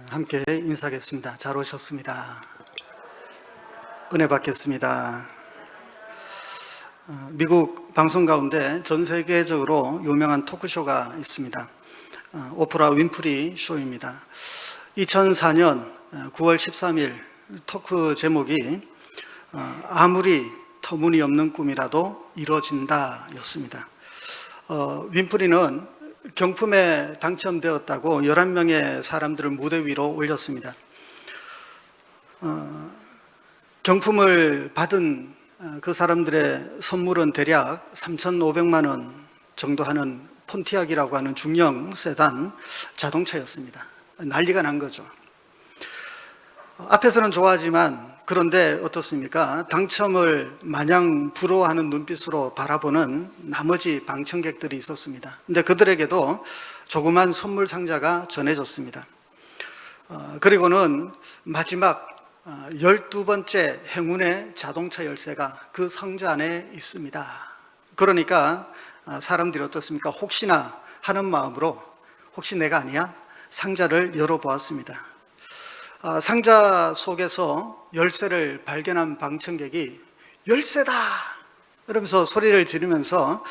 함께 인사하겠습니다. 잘 오셨습니다. 은혜 받겠습니다. 미국 방송 가운데 전 세계적으로 유명한 토크쇼가 있습니다. 오프라 윈프리 쇼입니다. 2004년 9월 13일 토크 제목이 아무리 터무니없는 꿈이라도 이루어진다 였습니다. 윈프리는 경품에 당첨되었다고 11명의 사람들을 무대 위로 올렸습니다. 경품을 받은 그 사람들의 선물은 대략 3,500만 원 정도 하는 폰티악이라고 하는 중형 세단 자동차였습니다. 난리가 난 거죠. 앞에서는 좋아하지만 그런데 어떻습니까? 당첨을 마냥 부러워하는 눈빛으로 바라보는 나머지 방청객들이 있었습니다. 근데 그들에게도 조그만 선물 상자가 전해졌습니다. 그리고는 마지막 12번째 행운의 자동차 열쇠가 그 상자 안에 있습니다. 그러니까 사람들이 어떻습니까? 혹시나 하는 마음으로 혹시 내가 아니야? 상자를 열어보았습니다. 상자 속에서 열쇠를 발견한 방청객이 열쇠다! 이러면서 소리를 지르면서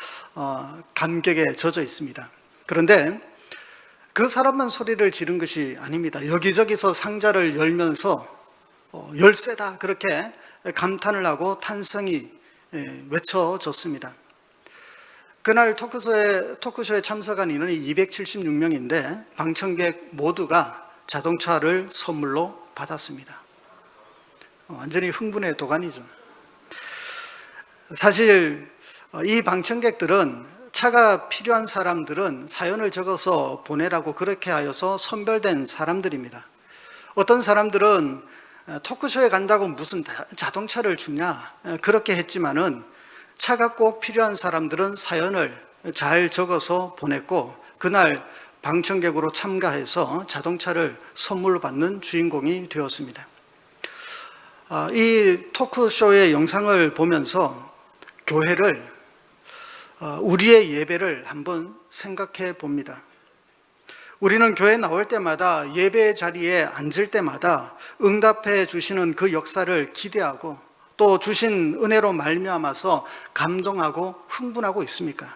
감격에 젖어 있습니다. 그런데 그 사람만 소리를 지른 것이 아닙니다. 여기저기서 상자를 열면서 열쇠다! 그렇게 감탄을 하고 탄성이 외쳐졌습니다. 그날 토크쇼에 참석한 인원이 276명인데 방청객 모두가 자동차를 선물로 받았습니다. 완전히 흥분의 도가니죠. 사실 이 방청객들은 차가 필요한 사람들은 사연을 적어서 보내라고 그렇게 하여서 선별된 사람들입니다. 어떤 사람들은 토크쇼에 간다고 무슨 자동차를 주냐 그렇게 했지만은 차가 꼭 필요한 사람들은 사연을 잘 적어서 보냈고 그날 방청객으로 참가해서 자동차를 선물로 받는 주인공이 되었습니다. 이 토크쇼의 영상을 보면서 교회를 우리의 예배를 한번 생각해 봅니다. 우리는 교회 나올 때마다 예배 자리에 앉을 때마다 응답해 주시는 그 역사를 기대하고 또 주신 은혜로 말미암아서 감동하고 흥분하고 있습니까?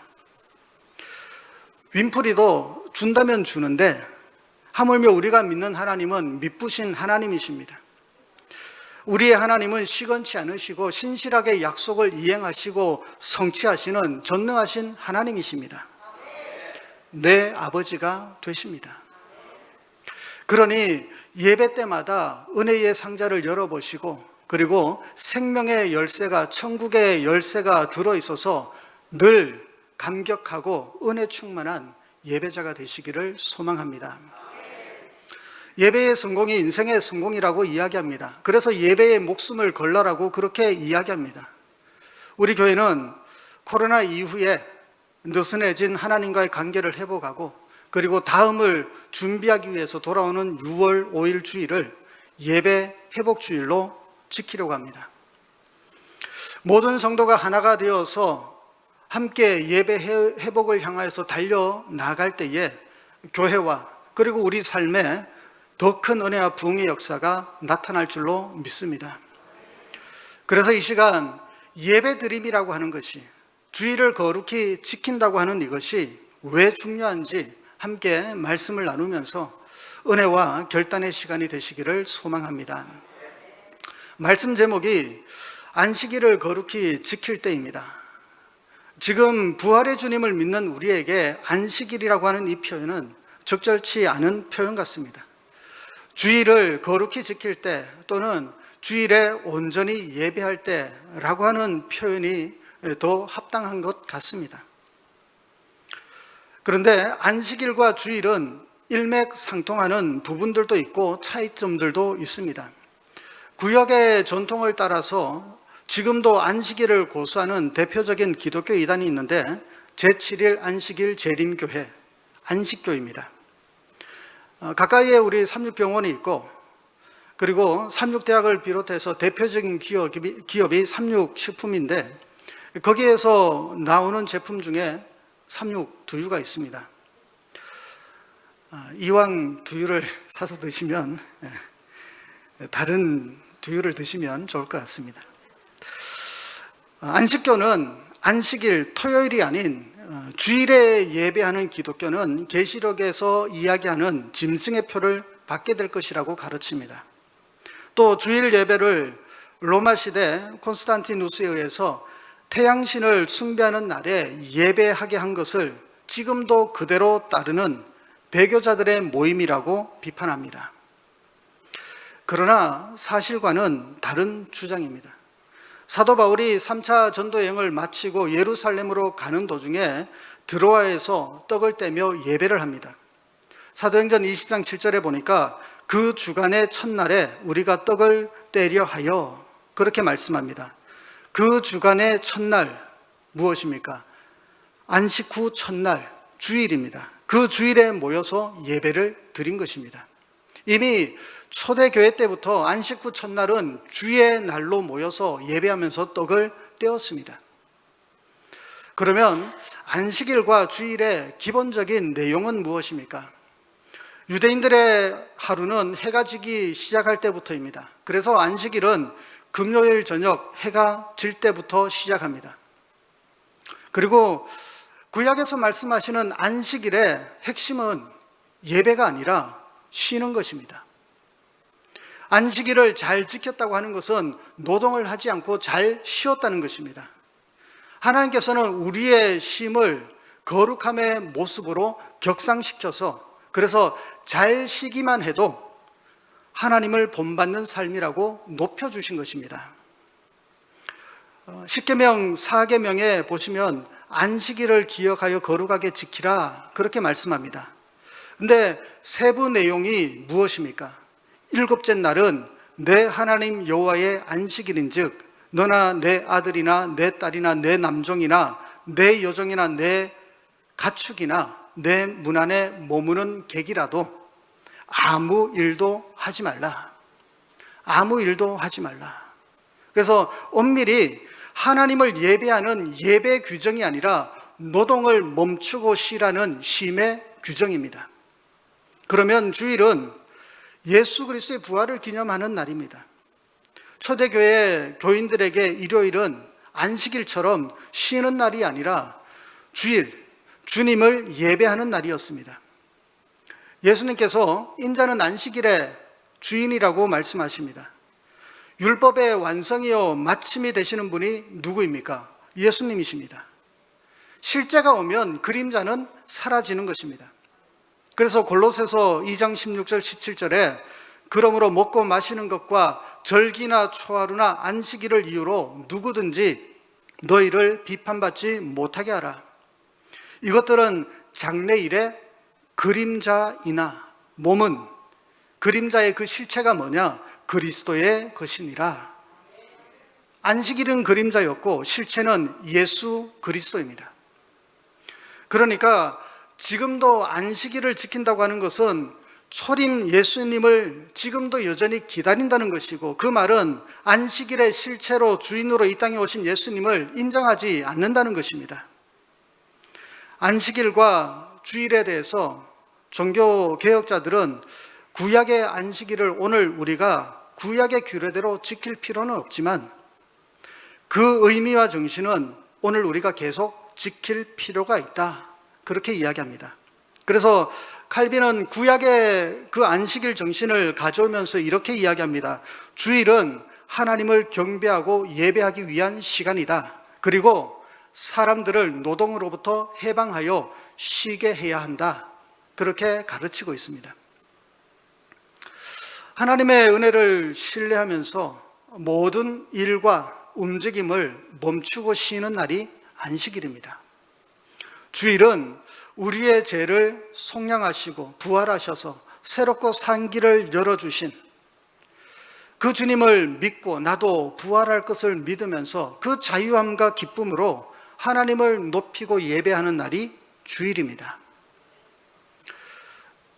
윈프리도 준다면 주는데 하물며 우리가 믿는 하나님은 미쁘신 하나님이십니다. 우리의 하나님은 시건치 않으시고 신실하게 약속을 이행하시고 성취하시는 전능하신 하나님이십니다. 내 아버지가 되십니다. 그러니 예배 때마다 은혜의 상자를 열어보시고 그리고 생명의 열쇠가 천국의 열쇠가 들어있어서 늘 감격하고 은혜 충만한 예배자가 되시기를 소망합니다. 예배의 성공이 인생의 성공이라고 이야기합니다. 그래서 예배에 목숨을 걸라라고 그렇게 이야기합니다. 우리 교회는 코로나 이후에 느슨해진 하나님과의 관계를 회복하고 그리고 다음을 준비하기 위해서 돌아오는 6월 5일 주일을 예배 회복 주일로 지키려고 합니다. 모든 성도가 하나가 되어서 함께 예배 회복을 향하여서 달려나갈 때에 교회와 그리고 우리 삶에 더 큰 은혜와 부흥의 역사가 나타날 줄로 믿습니다. 그래서 이 시간 예배 드림이라고 하는 것이 주의를 거룩히 지킨다고 하는 이것이 왜 중요한지 함께 말씀을 나누면서 은혜와 결단의 시간이 되시기를 소망합니다. 말씀 제목이 안식일을 거룩히 지킬 때입니다. 지금 부활의 주님을 믿는 우리에게 안식일이라고 하는 이 표현은 적절치 않은 표현 같습니다. 주일을 거룩히 지킬 때 또는 주일에 온전히 예배할 때라고 하는 표현이 더 합당한 것 같습니다. 그런데 안식일과 주일은 일맥상통하는 부분들도 있고 차이점들도 있습니다. 구약의 전통을 따라서 지금도 안식일을 고수하는 대표적인 기독교 이단이 있는데 제7일 안식일 재림교회 안식교입니다. 가까이에 우리 삼육병원이 있고 그리고 삼육대학을 비롯해서 대표적인 기업이 삼육식품인데 거기에서 나오는 제품 중에 삼육두유가 있습니다. 이왕 두유를 사서 드시면 다른 두유를 드시면 좋을 것 같습니다. 안식교는 안식일 토요일이 아닌 주일에 예배하는 기독교는 계시록에서 이야기하는 짐승의 표를 받게 될 것이라고 가르칩니다. 또 주일 예배를 로마 시대 콘스탄티누스에 의해서 태양신을 숭배하는 날에 예배하게 한 것을 지금도 그대로 따르는 배교자들의 모임이라고 비판합니다. 그러나 사실과는 다른 주장입니다. 사도 바울이 3차 전도 여행을 마치고 예루살렘으로 가는 도중에 드로아에서 떡을 떼며 예배를 합니다. 사도행전 20장 7절에 보니까 그 주간의 첫날에 우리가 떡을 떼려 하여 그렇게 말씀합니다. 그 주간의 첫날 무엇입니까? 안식 후 첫날 주일입니다. 그 주일에 모여서 예배를 드린 것입니다. 이미 초대교회 때부터 안식 후 첫날은 주의 날로 모여서 예배하면서 떡을 떼었습니다. 그러면 안식일과 주일의 기본적인 내용은 무엇입니까? 유대인들의 하루는 해가 지기 시작할 때부터입니다. 그래서 안식일은 금요일 저녁 해가 질 때부터 시작합니다. 그리고 구약에서 말씀하시는 안식일의 핵심은 예배가 아니라 쉬는 것입니다. 안식일을 잘 지켰다고 하는 것은 노동을 하지 않고 잘 쉬었다는 것입니다. 하나님께서는 우리의 쉼을 거룩함의 모습으로 격상시켜서 그래서 잘 쉬기만 해도 하나님을 본받는 삶이라고 높여주신 것입니다. 십계명 4계명에 보시면 안식일을 기억하여 거룩하게 지키라 그렇게 말씀합니다. 근데 세부 내용이 무엇입니까? 일곱째 날은 내 하나님 여호와의 안식일인즉 너나 내 아들이나 내 딸이나 내 남종이나 내 여종이나 내 가축이나 내 문 안에 머무는 객이라도 아무 일도 하지 말라. 아무 일도 하지 말라. 그래서 엄밀히 하나님을 예배하는 예배 규정이 아니라 노동을 멈추고 쉬라는 쉼의 규정입니다. 그러면 주일은 예수 그리스도의 부활을 기념하는 날입니다. 초대교회 교인들에게 일요일은 안식일처럼 쉬는 날이 아니라 주일, 주님을 예배하는 날이었습니다. 예수님께서 인자는 안식일의 주인이라고 말씀하십니다. 율법의 완성이요 마침이 되시는 분이 누구입니까? 예수님이십니다. 실제가 오면 그림자는 사라지는 것입니다. 그래서 골로새서 2장 16절 17절에 그러므로 먹고 마시는 것과 절기나 초하루나 안식일을 이유로 누구든지 너희를 비판받지 못하게 하라. 이것들은 장래일의 그림자이나 몸은 그림자의 그 실체가 뭐냐? 그리스도의 것이니라. 안식일은 그림자였고 실체는 예수 그리스도입니다. 그러니까 지금도 안식일을 지킨다고 하는 것은 초림 예수님을 지금도 여전히 기다린다는 것이고 그 말은 안식일의 실체로 주인으로 이 땅에 오신 예수님을 인정하지 않는다는 것입니다. 안식일과 주일에 대해서 종교개혁자들은 구약의 안식일을 오늘 우리가 구약의 규례대로 지킬 필요는 없지만 그 의미와 정신은 오늘 우리가 계속 지킬 필요가 있다. 그렇게 이야기합니다. 그래서 칼빈은 구약의 그 안식일 정신을 가져오면서 이렇게 이야기합니다. 주일은 하나님을 경배하고 예배하기 위한 시간이다. 그리고 사람들을 노동으로부터 해방하여 쉬게 해야 한다. 그렇게 가르치고 있습니다. 하나님의 은혜를 신뢰하면서 모든 일과 움직임을 멈추고 쉬는 날이 안식일입니다. 주일은 우리의 죄를 속량하시고 부활하셔서 새롭고 산 길을 열어주신 그 주님을 믿고 나도 부활할 것을 믿으면서 그 자유함과 기쁨으로 하나님을 높이고 예배하는 날이 주일입니다.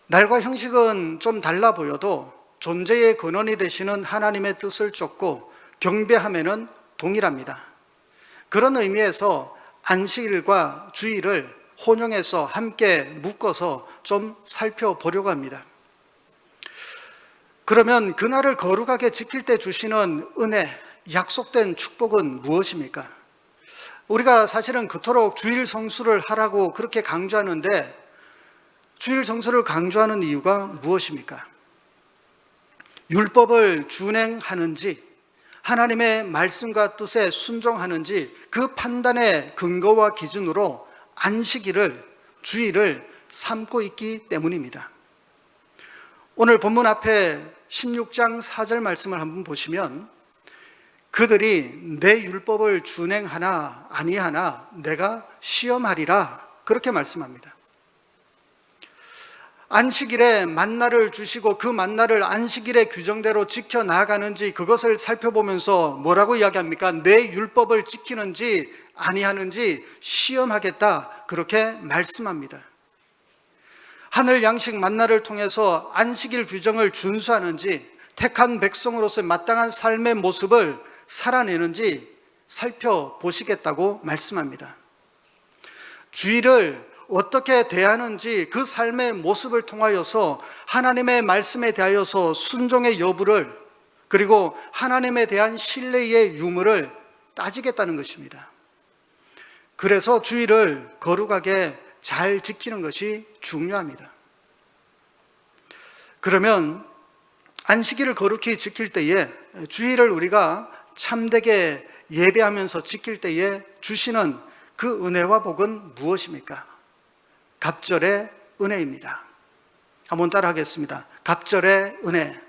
날과 형식은 좀 달라 보여도 존재의 근원이 되시는 하나님의 뜻을 쫓고 경배함에는 동일합니다. 그런 의미에서 안식일과 주일을 혼용해서 함께 묶어서 좀 살펴보려고 합니다. 그러면 그날을 거룩하게 지킬 때 주시는 은혜, 약속된 축복은 무엇입니까? 우리가 사실은 그토록 주일 성수를 하라고 그렇게 강조하는데 주일 성수를 강조하는 이유가 무엇입니까? 율법을 준행하는지 하나님의 말씀과 뜻에 순종하는지 그 판단의 근거와 기준으로 안식일을, 주일을 삼고 있기 때문입니다. 오늘 본문 앞에 16장 4절 말씀을 한번 보시면 그들이 내 율법을 준행하나 아니하나 내가 시험하리라 그렇게 말씀합니다. 안식일에 만나를 주시고 그 만나를 안식일의 규정대로 지켜나가는지 그것을 살펴보면서 뭐라고 이야기합니까? 내 율법을 지키는지 아니하는지 시험하겠다 그렇게 말씀합니다. 하늘 양식 만나를 통해서 안식일 규정을 준수하는지 택한 백성으로서 마땅한 삶의 모습을 살아내는지 살펴보시겠다고 말씀합니다. 주일을 어떻게 대하는지 그 삶의 모습을 통하여서 하나님의 말씀에 대하여서 순종의 여부를 그리고 하나님에 대한 신뢰의 유무를 따지겠다는 것입니다. 그래서 주일을 거룩하게 잘 지키는 것이 중요합니다. 그러면 안식일을 거룩히 지킬 때에 주일을 우리가 참되게 예배하면서 지킬 때에 주시는 그 은혜와 복은 무엇입니까? 갑절의 은혜입니다. 한번 따라 하겠습니다. 갑절의 은혜.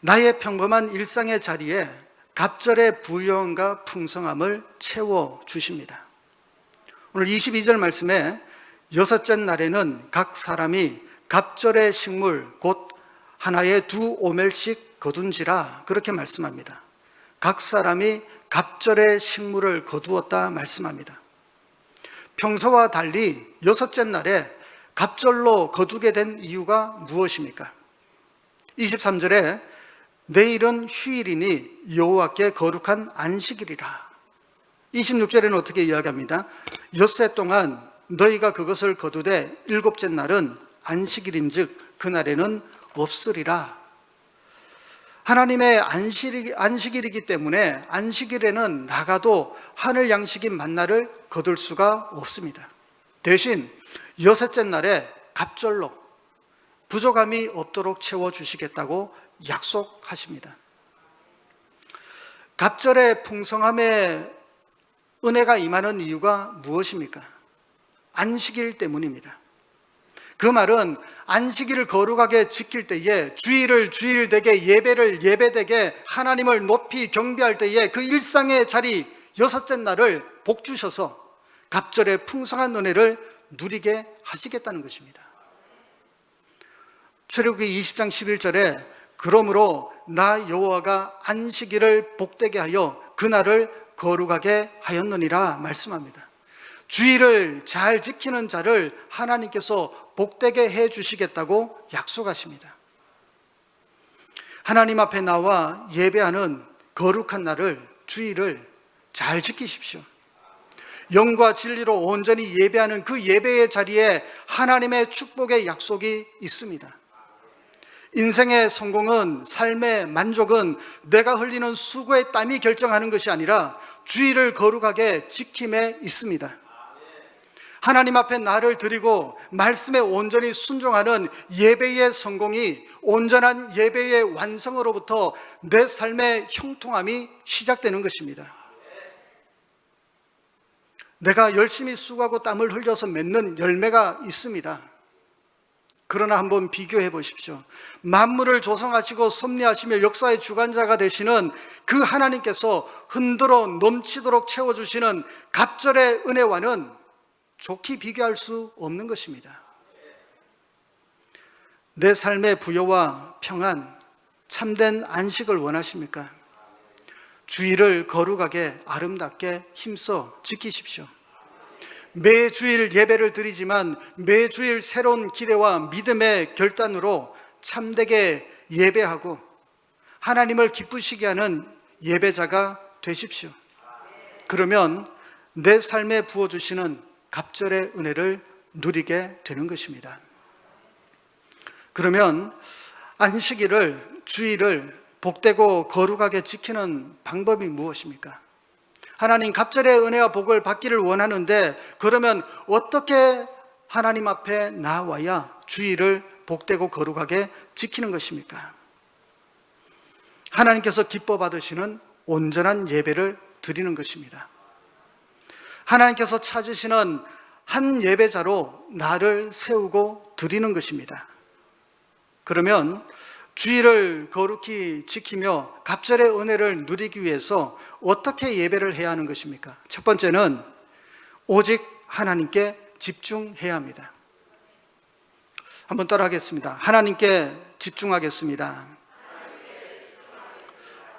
나의 평범한 일상의 자리에 갑절의 부유함과 풍성함을 채워주십니다. 오늘 22절 말씀에 여섯째 날에는 각 사람이 갑절의 식물 곧 하나에 2오멜씩 거둔지라 그렇게 말씀합니다. 각 사람이 갑절의 식물을 거두었다 말씀합니다. 평소와 달리 여섯째 날에 갑절로 거두게 된 이유가 무엇입니까? 23절에 내일은 휴일이니 여호와께 거룩한 안식일이라. 26절에는 어떻게 이야기합니다? 엿새 동안 너희가 그것을 거두되 일곱째 날은 안식일인즉 그날에는 없으리라. 하나님의 안식일이기 때문에 안식일에는 나가도 하늘 양식인 만나를 거둘 수가 없습니다. 대신 여섯째 날에 갑절로 부족함이 없도록 채워주시겠다고 약속하십니다. 갑절의 풍성함에 은혜가 임하는 이유가 무엇입니까? 안식일 때문입니다. 그 말은 안식일을 거룩하게 지킬 때에 주일을 주일되게 예배를 예배되게 하나님을 높이 경배할 때에 그 일상의 자리 여섯째 날을 복 주셔서 갑절의 풍성한 은혜를 누리게 하시겠다는 것입니다. 출애굽기 20장 11절에 그러므로 나 여호와가 안식일을 복되게 하여 그날을 거룩하게 하였느니라 말씀합니다. 주일을 잘 지키는 자를 하나님께서 복되게 해 주시겠다고 약속하십니다. 하나님 앞에 나와 예배하는 거룩한 날을 주일을 잘 지키십시오. 영과 진리로 온전히 예배하는 그 예배의 자리에 하나님의 축복의 약속이 있습니다. 인생의 성공은, 삶의 만족은 내가 흘리는 수고의 땀이 결정하는 것이 아니라 주일을 거룩하게 지킴에 있습니다. 하나님 앞에 나를 드리고 말씀에 온전히 순종하는 예배의 성공이 온전한 예배의 완성으로부터 내 삶의 형통함이 시작되는 것입니다. 내가 열심히 수고하고 땀을 흘려서 맺는 열매가 있습니다. 그러나 한번 비교해 보십시오. 만물을 조성하시고 섭리하시며 역사의 주관자가 되시는 그 하나님께서 흔들어 넘치도록 채워주시는 갑절의 은혜와는 좋게 비교할 수 없는 것입니다. 내 삶의 부요와 평안, 참된 안식을 원하십니까? 주일을 거룩하게 아름답게 힘써 지키십시오. 매주일 예배를 드리지만 매주일 새로운 기대와 믿음의 결단으로 참되게 예배하고 하나님을 기쁘시게 하는 예배자가 되십시오. 그러면 내 삶에 부어주시는 갑절의 은혜를 누리게 되는 것입니다. 그러면 안식일을, 주일을 복되고 거룩하게 지키는 방법이 무엇입니까? 하나님 갑절의 은혜와 복을 받기를 원하는데 그러면 어떻게 하나님 앞에 나와야 주일을 복되고 거룩하게 지키는 것입니까? 하나님께서 기뻐 받으시는 온전한 예배를 드리는 것입니다. 하나님께서 찾으시는 한 예배자로 나를 세우고 드리는 것입니다. 그러면 주일을 거룩히 지키며 갑절의 은혜를 누리기 위해서 어떻게 예배를 해야 하는 것입니까? 첫 번째는 오직 하나님께 집중해야 합니다. 한번 따라하겠습니다. 하나님께 집중하겠습니다.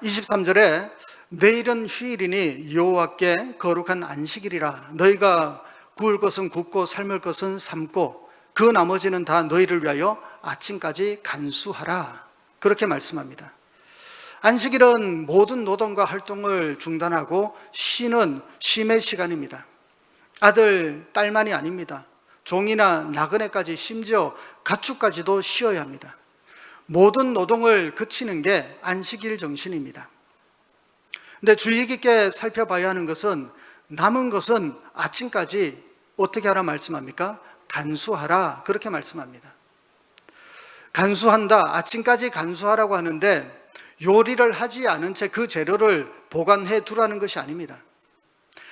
23절에 내일은 휴일이니 여호와께 거룩한 안식일이라. 너희가 구울 것은 굽고 삶을 것은 삶고 그 나머지는 다 너희를 위하여 아침까지 간수하라. 그렇게 말씀합니다. 안식일은 모든 노동과 활동을 중단하고 쉬는 쉼의 시간입니다. 아들, 딸만이 아닙니다. 종이나 나그네까지 심지어 가축까지도 쉬어야 합니다. 모든 노동을 그치는 게 안식일 정신입니다. 근데 주의 깊게 살펴봐야 하는 것은 남은 것은 아침까지 어떻게 하라 말씀합니까? 간수하라. 그렇게 말씀합니다. 간수한다, 아침까지 간수하라고 하는데 요리를 하지 않은 채 그 재료를 보관해 두라는 것이 아닙니다.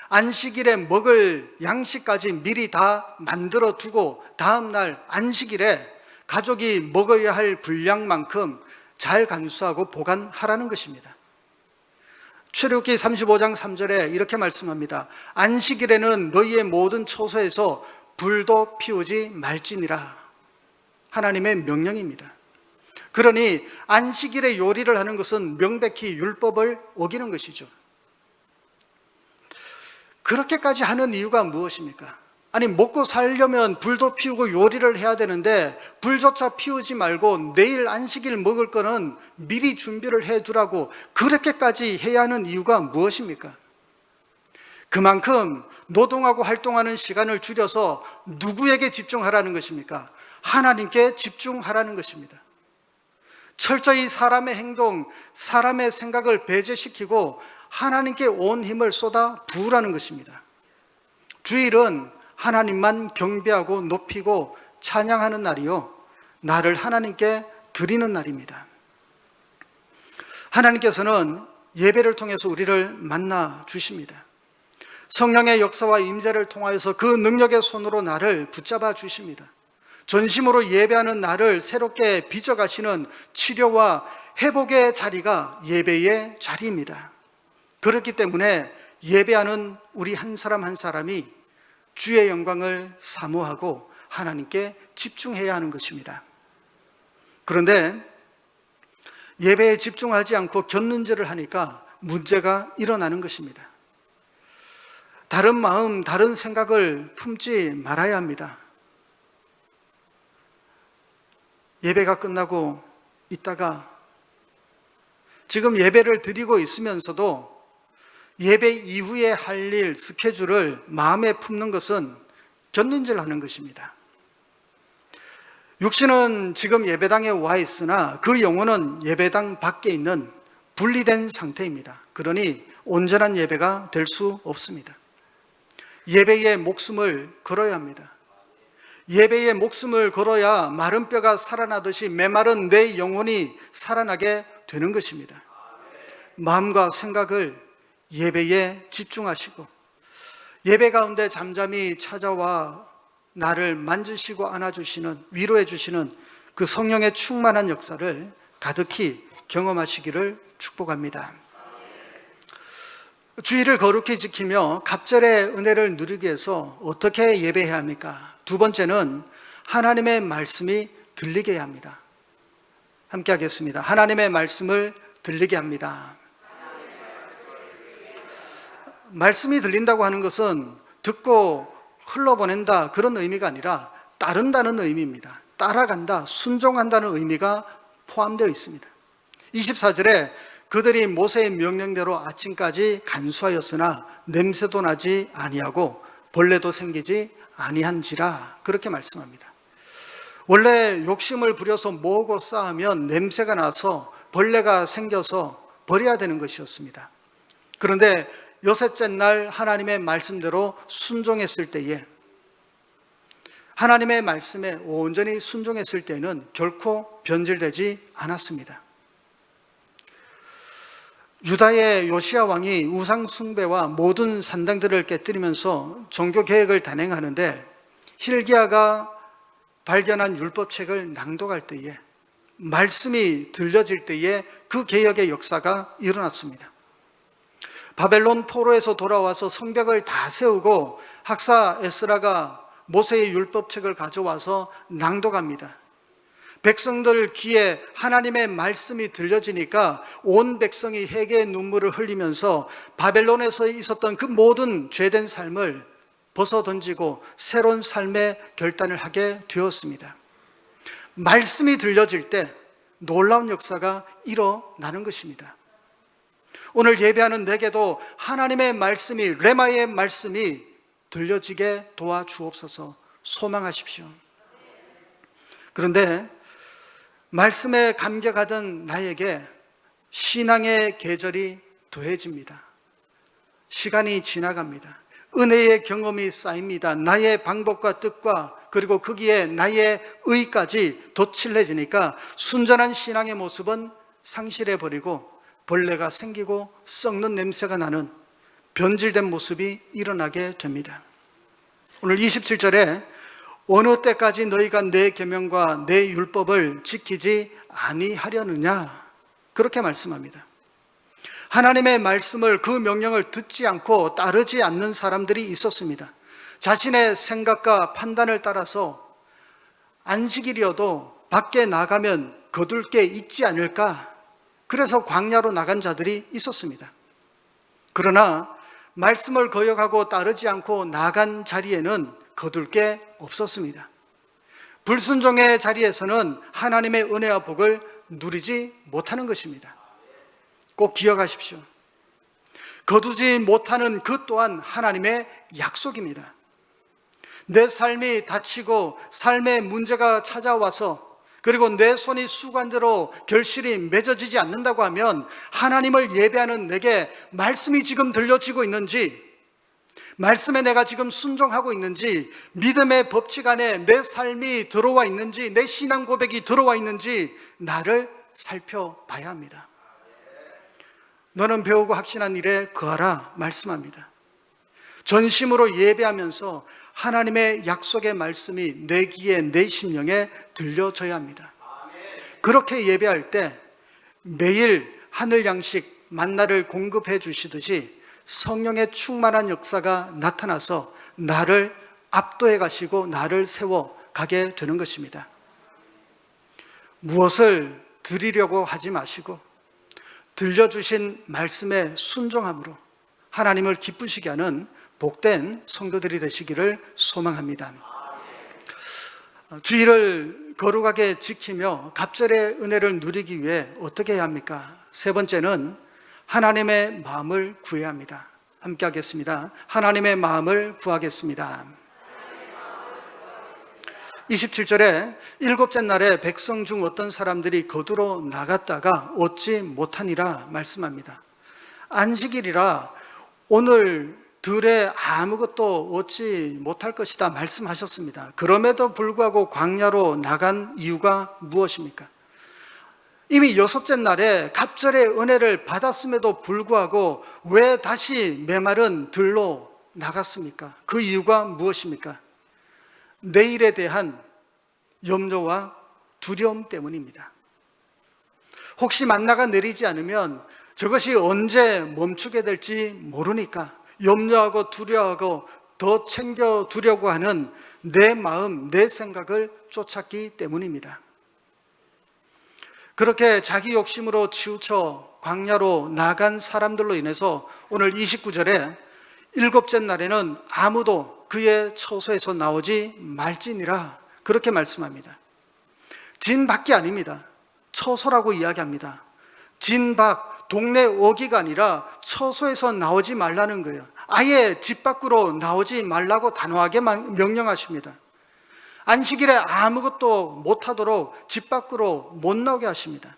안식일에 먹을 양식까지 미리 다 만들어 두고 다음날 안식일에 가족이 먹어야 할 분량만큼 잘 간수하고 보관하라는 것입니다. 출애굽기 35장 3절에 이렇게 말씀합니다. 안식일에는 너희의 모든 처소에서 불도 피우지 말지니라. 하나님의 명령입니다. 그러니 안식일에 요리를 하는 것은 명백히 율법을 어기는 것이죠. 그렇게까지 하는 이유가 무엇입니까? 아니, 먹고 살려면 불도 피우고 요리를 해야 되는데 불조차 피우지 말고 내일 안식일 먹을 거는 미리 준비를 해두라고 그렇게까지 해야 하는 이유가 무엇입니까? 그만큼 노동하고 활동하는 시간을 줄여서 누구에게 집중하라는 것입니까? 하나님께 집중하라는 것입니다. 철저히 사람의 행동, 사람의 생각을 배제시키고 하나님께 온 힘을 쏟아 부으라는 것입니다. 주일은 하나님만 경배하고 높이고 찬양하는 날이요, 나를 하나님께 드리는 날입니다. 하나님께서는 예배를 통해서 우리를 만나 주십니다. 성령의 역사와 임재를 통하여서 그 능력의 손으로 나를 붙잡아 주십니다. 전심으로 예배하는 나를 새롭게 빚어가시는 치료와 회복의 자리가 예배의 자리입니다. 그렇기 때문에 예배하는 우리 한 사람 한 사람이 주의 영광을 사모하고 하나님께 집중해야 하는 것입니다. 그런데 예배에 집중하지 않고 곁눈질을 하니까 문제가 일어나는 것입니다. 다른 마음, 다른 생각을 품지 말아야 합니다. 예배가 끝나고 있다가 지금 예배를 드리고 있으면서도 예배 이후에 할 일, 스케줄을 마음에 품는 것은 곁눈질하는 것입니다. 육신은 지금 예배당에 와 있으나 그 영혼은 예배당 밖에 있는 분리된 상태입니다. 그러니 온전한 예배가 될 수 없습니다. 예배에 목숨을 걸어야 합니다. 예배에 목숨을 걸어야 마른 뼈가 살아나듯이 메마른 내 영혼이 살아나게 되는 것입니다. 마음과 생각을 예배에 집중하시고 예배 가운데 잠잠히 찾아와 나를 만지시고 안아주시는, 위로해 주시는 그 성령의 충만한 역사를 가득히 경험하시기를 축복합니다. 주일을 거룩히 지키며 갑절의 은혜를 누리기 위해서 어떻게 예배해야 합니까? 두 번째는 하나님의 말씀이 들리게 해야 합니다. 함께 하겠습니다. 하나님의 말씀을 들리게 합니다. 말씀이 들린다고 하는 것은 듣고 흘러보낸다 그런 의미가 아니라 따른다는 의미입니다. 따라간다, 순종한다는 의미가 포함되어 있습니다. 24절에 그들이 모세의 명령대로 아침까지 간수하였으나 냄새도 나지 아니하고 벌레도 생기지 아니한지라 그렇게 말씀합니다. 원래 욕심을 부려서 모으고 쌓으면 냄새가 나서 벌레가 생겨서 버려야 되는 것이었습니다. 그런데 여섯째 날 하나님의 말씀대로 순종했을 때에, 하나님의 말씀에 온전히 순종했을 때는 결코 변질되지 않았습니다. 유다의 요시야 왕이 우상 숭배와 모든 산당들을 깨뜨리면서 종교 개혁을 단행하는데 hilki야가 발견한 율법책을 낭독할 때에, 말씀이 들려질 때에 그 개혁의 역사가 일어났습니다. 바벨론 포로에서 돌아와서 성벽을 다 세우고 학사 에스라가 모세의 율법책을 가져와서 낭독합니다. 백성들 귀에 하나님의 말씀이 들려지니까 온 백성이 회개의 눈물을 흘리면서 바벨론에서 있었던 그 모든 죄된 삶을 벗어던지고 새로운 삶의 결단을 하게 되었습니다. 말씀이 들려질 때 놀라운 역사가 일어나는 것입니다. 오늘 예배하는 내게도 하나님의 말씀이, 레마의 말씀이 들려지게 도와주옵소서. 소망하십시오. 그런데 말씀에 감격하던 나에게 신앙의 계절이 더해집니다. 시간이 지나갑니다. 은혜의 경험이 쌓입니다. 나의 방법과 뜻과 그리고 거기에 나의 의까지 덧칠해지니까 순전한 신앙의 모습은 상실해버리고 벌레가 생기고 썩는 냄새가 나는 변질된 모습이 일어나게 됩니다. 오늘 27절에 어느 때까지 너희가 내 계명과 내 율법을 지키지 아니하려느냐 그렇게 말씀합니다. 하나님의 말씀을, 그 명령을 듣지 않고 따르지 않는 사람들이 있었습니다. 자신의 생각과 판단을 따라서 안식일이어도 밖에 나가면 거둘 게 있지 않을까, 그래서 광야로 나간 자들이 있었습니다. 그러나 말씀을 거역하고 따르지 않고 나간 자리에는 거둘 게 없었습니다. 불순종의 자리에서는 하나님의 은혜와 복을 누리지 못하는 것입니다. 꼭 기억하십시오. 거두지 못하는 그 또한 하나님의 약속입니다. 내 삶이 다치고 삶의 문제가 찾아와서 그리고 내 손이 수관대로 결실이 맺어지지 않는다고 하면 하나님을 예배하는 내게 말씀이 지금 들려지고 있는지, 말씀에 내가 지금 순종하고 있는지, 믿음의 법칙 안에 내 삶이 들어와 있는지, 내 신앙 고백이 들어와 있는지 나를 살펴봐야 합니다. 너는 배우고 확신한 일에 거하라 말씀합니다. 전심으로 예배하면서 하나님의 약속의 말씀이 내 귀에, 내 심령에 들려져야 합니다. 그렇게 예배할 때 매일 하늘 양식 만나를 공급해 주시듯이 성령의 충만한 역사가 나타나서 나를 압도해 가시고 나를 세워 가게 되는 것입니다. 무엇을 드리려고 하지 마시고 들려주신 말씀에 순종함으로 하나님을 기쁘시게 하는 복된 성도들이 되시기를 소망합니다. 주일을 거룩하게 지키며 갑절의 은혜를 누리기 위해 어떻게 해야 합니까? 세 번째는 하나님의 마음을 구해야 합니다. 함께 하겠습니다. 하나님의 마음을 구하겠습니다. 27절에 일곱째 날에 백성 중 어떤 사람들이 거두러 나갔다가 얻지 못하니라 말씀합니다. 안식일이라 오늘 들에 아무것도 얻지 못할 것이다 말씀하셨습니다. 그럼에도 불구하고 광야로 나간 이유가 무엇입니까? 이미 여섯째 날에 갑절의 은혜를 받았음에도 불구하고 왜 다시 메마른 들로 나갔습니까? 그 이유가 무엇입니까? 내일에 대한 염려와 두려움 때문입니다. 혹시 만나가 내리지 않으면 저것이 언제 멈추게 될지 모르니까 염려하고 두려워하고 더 챙겨두려고 하는 내 마음, 내 생각을 쫓았기 때문입니다. 그렇게 자기 욕심으로 치우쳐 광야로 나간 사람들로 인해서 오늘 29절에 일곱째 날에는 아무도 그의 처소에서 나오지 말지니라 그렇게 말씀합니다. 진밖이 아닙니다. 처소라고 이야기합니다. 진밖, 동네 어귀가 아니라 처소에서 나오지 말라는 거예요. 아예 집 밖으로 나오지 말라고 단호하게 명령하십니다. 안식일에 아무것도 못하도록 집 밖으로 못 나오게 하십니다.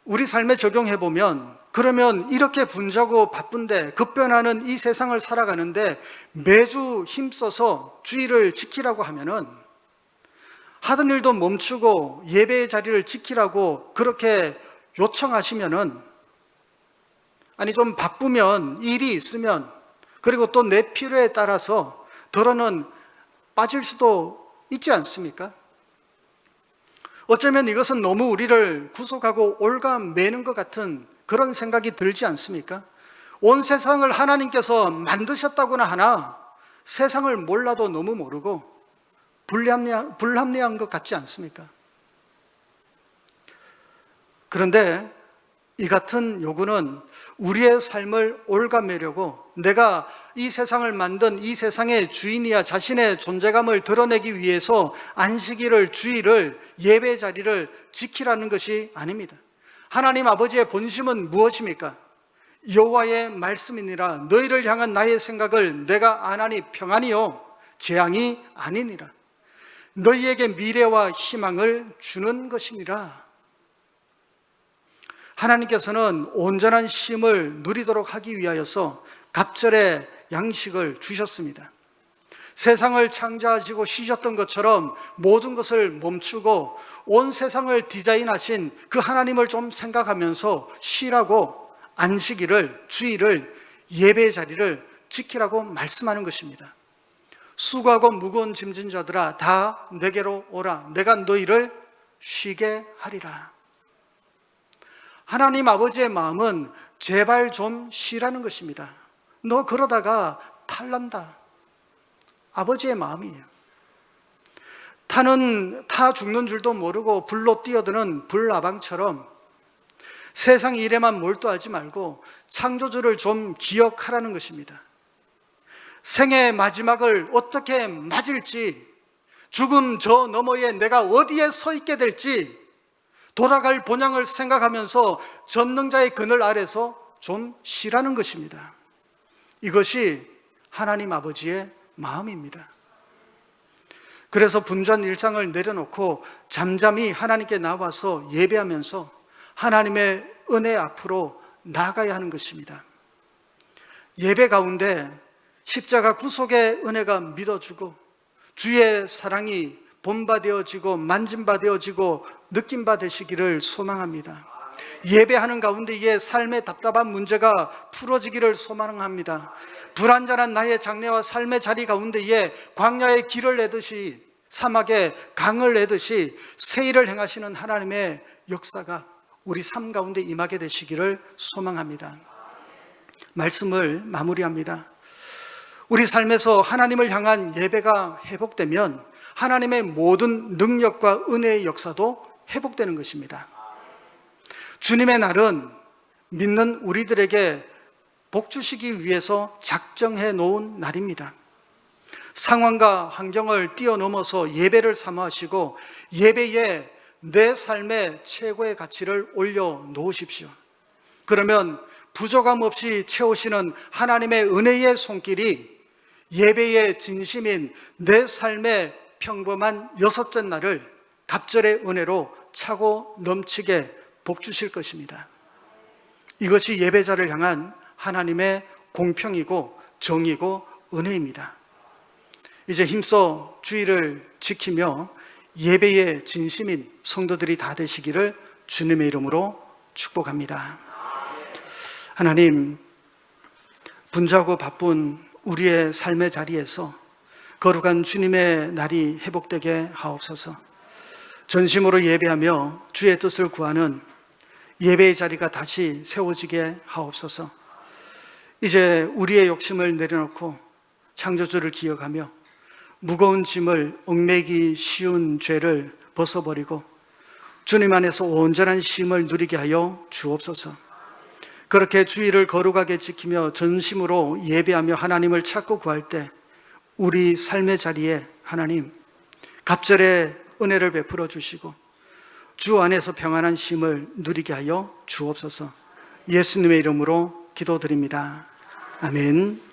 우리 삶에 적용해보면, 그러면 이렇게 분주하고 바쁜데 급변하는 이 세상을 살아가는데 매주 힘써서 주의를 지키라고 하면은, 하던 일도 멈추고 예배의 자리를 지키라고 그렇게 요청하시면은, 아니 좀 바쁘면, 일이 있으면, 그리고 또 내 필요에 따라서 더러는 빠질 수도 있지 않습니까? 어쩌면 이것은 너무 우리를 구속하고 올가매는 것 같은 그런 생각이 들지 않습니까? 온 세상을 하나님께서 만드셨다고나 하나 세상을 몰라도 너무 모르고 불합리한 것 같지 않습니까? 그런데 이 같은 요구는 우리의 삶을 올가매려고, 내가 이 세상을 만든 이 세상의 주인이야 자신의 존재감을 드러내기 위해서 안식일을, 주일을, 예배 자리를 지키라는 것이 아닙니다. 하나님 아버지의 본심은 무엇입니까? 여호와의 말씀이니라. 너희를 향한 나의 생각을 내가 아나니 평안이요 재앙이 아니니라. 너희에게 미래와 희망을 주는 것이니라. 하나님께서는 온전한 쉼을 누리도록 하기 위하여서 갑절의 양식을 주셨습니다. 세상을 창조하시고 쉬셨던 것처럼 모든 것을 멈추고 온 세상을 디자인하신 그 하나님을 좀 생각하면서 쉬라고 안식일을, 주일을, 예배 자리를 지키라고 말씀하는 것입니다. 수고하고 무거운 짐진 자들아 다 내게로 오라. 내가 너희를 쉬게 하리라. 하나님 아버지의 마음은 제발 좀 쉬라는 것입니다. 너 그러다가 탈난다. 아버지의 마음이에요. 타 죽는 줄도 모르고 불로 뛰어드는 불나방처럼 세상 일에만 몰두하지 말고 창조주를 좀 기억하라는 것입니다. 생의 마지막을 어떻게 맞을지, 죽음 저 너머에 내가 어디에 서 있게 될지, 돌아갈 본향을 생각하면서 전능자의 그늘 아래서 좀 쉬라는 것입니다. 이것이 하나님 아버지의 마음입니다. 그래서 분주한 일상을 내려놓고 잠잠히 하나님께 나와서 예배하면서 하나님의 은혜 앞으로 나아가야 하는 것입니다. 예배 가운데 십자가 구속의 은혜가 믿어주고 주의 사랑이 본받아지고 만짐받아지고 느낌바 되시기를 소망합니다. 예배하는 가운데 이에 삶의 답답한 문제가 풀어지기를 소망합니다. 불완전한 나의 장래와 삶의 자리 가운데 이에 광야에 길을 내듯이, 사막에 강을 내듯이 세일을 행하시는 하나님의 역사가 우리 삶 가운데 임하게 되시기를 소망합니다. 말씀을 마무리합니다. 우리 삶에서 하나님을 향한 예배가 회복되면 하나님의 모든 능력과 은혜의 역사도 회복되는 것입니다. 주님의 날은 믿는 우리들에게 복 주시기 위해서 작정해 놓은 날입니다. 상황과 환경을 뛰어넘어서 예배를 사모하시고 예배에 내 삶의 최고의 가치를 올려 놓으십시오. 그러면 부족함 없이 채우시는 하나님의 은혜의 손길이 예배의 진심인 내 삶의 평범한 여섯째 날을 갑절의 은혜로 차고 넘치게 복 주실 것입니다. 이것이 예배자를 향한 하나님의 공평이고 정의고 은혜입니다. 이제 힘써 주의를 지키며 예배의 진심인 성도들이 다 되시기를 주님의 이름으로 축복합니다. 하나님, 분주하고 바쁜 우리의 삶의 자리에서 거룩한 주님의 날이 회복되게 하옵소서. 전심으로 예배하며 주의 뜻을 구하는 예배의 자리가 다시 세워지게 하옵소서. 이제 우리의 욕심을 내려놓고 창조주를 기억하며 무거운 짐을 얽매기 쉬운 죄를 벗어버리고 주님 안에서 온전한 쉼을 누리게 하여 주옵소서. 그렇게 주의를 거룩하게 지키며 전심으로 예배하며 하나님을 찾고 구할 때 우리 삶의 자리에 하나님 갑절의 은혜를 베풀어 주시고 주 안에서 평안한 쉼을 누리게 하여 주옵소서. 예수님의 이름으로 기도드립니다. 아멘.